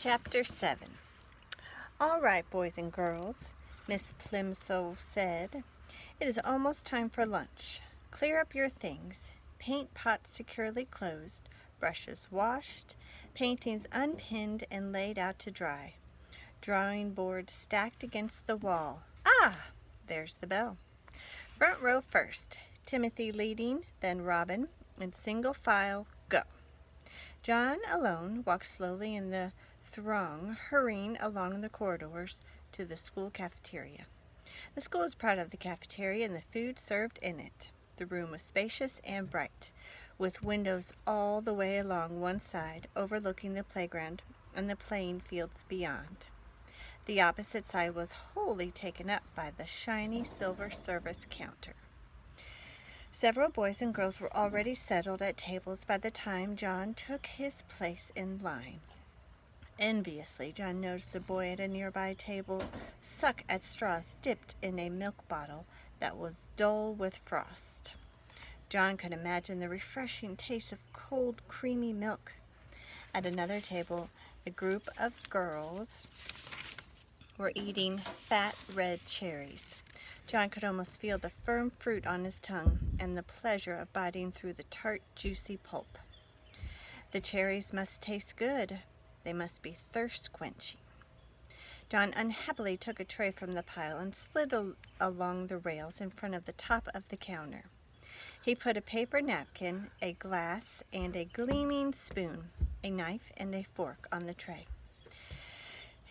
Chapter 7. "All right, boys and girls," Miss Plimsoll said. "It is almost time for lunch. Clear up your things. Paint pots securely closed, brushes washed, paintings unpinned and laid out to dry, drawing boards stacked against the wall. Ah! There's the bell. Front row first. Timothy leading, then Robin, in single file, go." John alone walked slowly in the throng, hurrying along the corridors to the school cafeteria. The school was proud of the cafeteria and the food served in it. The room was spacious and bright, with windows all the way along one side overlooking the playground and the playing fields beyond. The opposite side was wholly taken up by the shiny silver service counter. Several boys and girls were already settled at tables by the time John took his place in line. Enviously, John noticed a boy at a nearby table suck at straws dipped in a milk bottle that was dull with frost. John could imagine the refreshing taste of cold, creamy milk. At another table, a group of girls were eating fat red cherries. John could almost feel the firm fruit on his tongue and the pleasure of biting through the tart, juicy pulp. The cherries must taste good. They must be thirst-quenching. John unhappily took a tray from the pile and slid along the rails in front of the top of the counter. He put a paper napkin, a glass, and a gleaming spoon, a knife, and a fork on the tray.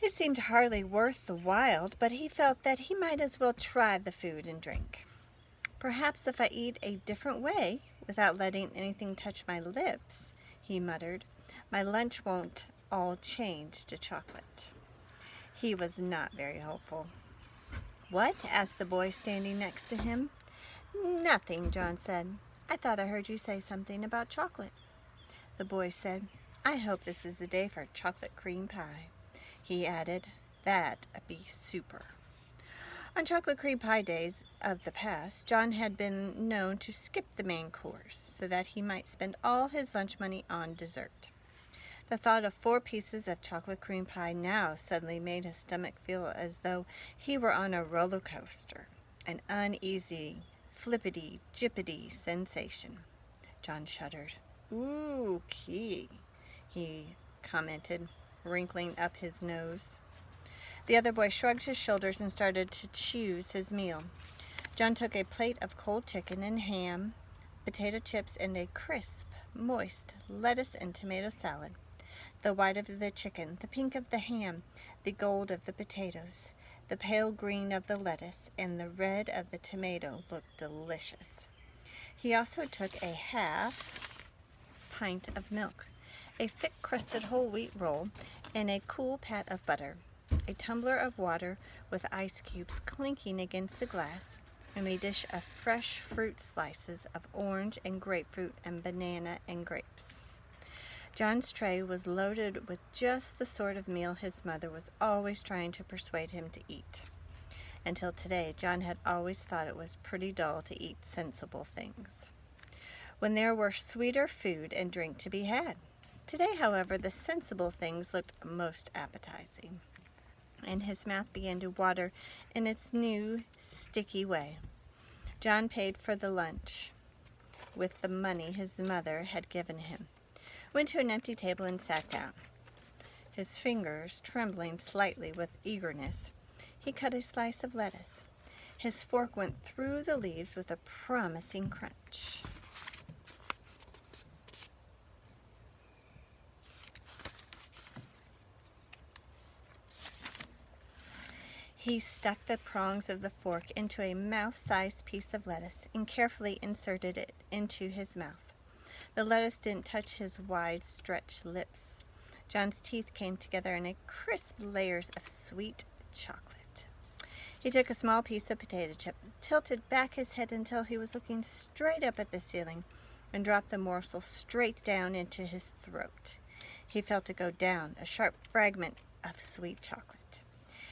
It seemed hardly worth the while, but he felt that he might as well try the food and drink. "Perhaps if I eat a different way, without letting anything touch my lips," he muttered, "my lunch won't all change to chocolate." He was not very hopeful. "What?" asked the boy standing next to him. "Nothing," John said. "I thought I heard you say something about chocolate." The boy said, "I hope this is the day for chocolate cream pie." He added, "That'd be super." On chocolate cream pie days of the past, John had been known to skip the main course so that he might spend all his lunch money on dessert. The thought of 4 pieces of chocolate cream pie now suddenly made his stomach feel as though he were on a roller coaster, an uneasy, flippity-jippity sensation. John shuddered. "Ooh, key," he commented, wrinkling up his nose. The other boy shrugged his shoulders and started to choose his meal. John took a plate of cold chicken and ham, potato chips, and a crisp, moist lettuce and tomato salad. The white of the chicken, the pink of the ham, the gold of the potatoes, the pale green of the lettuce, and the red of the tomato looked delicious. He also took a half pint of milk, a thick-crusted whole wheat roll, and a cool pat of butter, a tumbler of water with ice cubes clinking against the glass, and a dish of fresh fruit slices of orange and grapefruit and banana and grapes. John's tray was loaded with just the sort of meal his mother was always trying to persuade him to eat. Until today, John had always thought it was pretty dull to eat sensible things, when there were sweeter food and drink to be had. Today, however, the sensible things looked most appetizing, and his mouth began to water in its new, sticky way. John paid for the lunch with the money his mother had given him, went to an empty table and sat down. His fingers trembling slightly with eagerness, he cut a slice of lettuce. His fork went through the leaves with a promising crunch. He stuck the prongs of the fork into a mouth-sized piece of lettuce and carefully inserted it into his mouth. The lettuce didn't touch his wide-stretched lips. John's teeth came together in a crisp layers of sweet chocolate. He took a small piece of potato chip, tilted back his head until he was looking straight up at the ceiling, and dropped the morsel straight down into his throat. He felt it go down, a sharp fragment of sweet chocolate.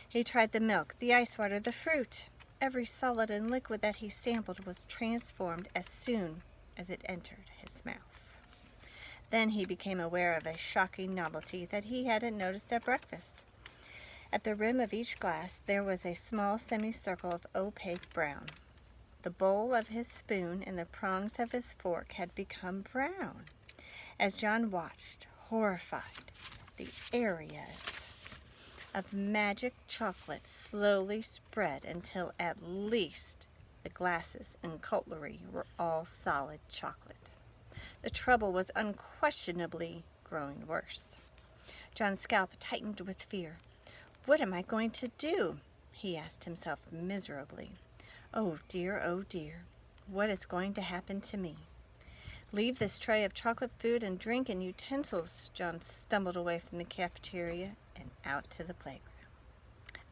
He tried the milk, the ice water, the fruit. Every solid and liquid that he sampled was transformed as soon as it entered his mouth. Then he became aware of a shocking novelty that he hadn't noticed at breakfast. At the rim of each glass there was a small semicircle of opaque brown. The bowl of his spoon and the prongs of his fork had become brown. As John watched, horrified, the areas of magic chocolate slowly spread until at least the glasses and cutlery were all solid chocolate. The trouble was unquestionably growing worse. John's scalp tightened with fear. "What am I going to do?" he asked himself miserably. Oh dear, what is going to happen to me? Leave this tray of chocolate food and drink and utensils. John stumbled away from the cafeteria and out to the playground.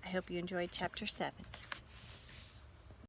I hope you enjoyed Chapter 7.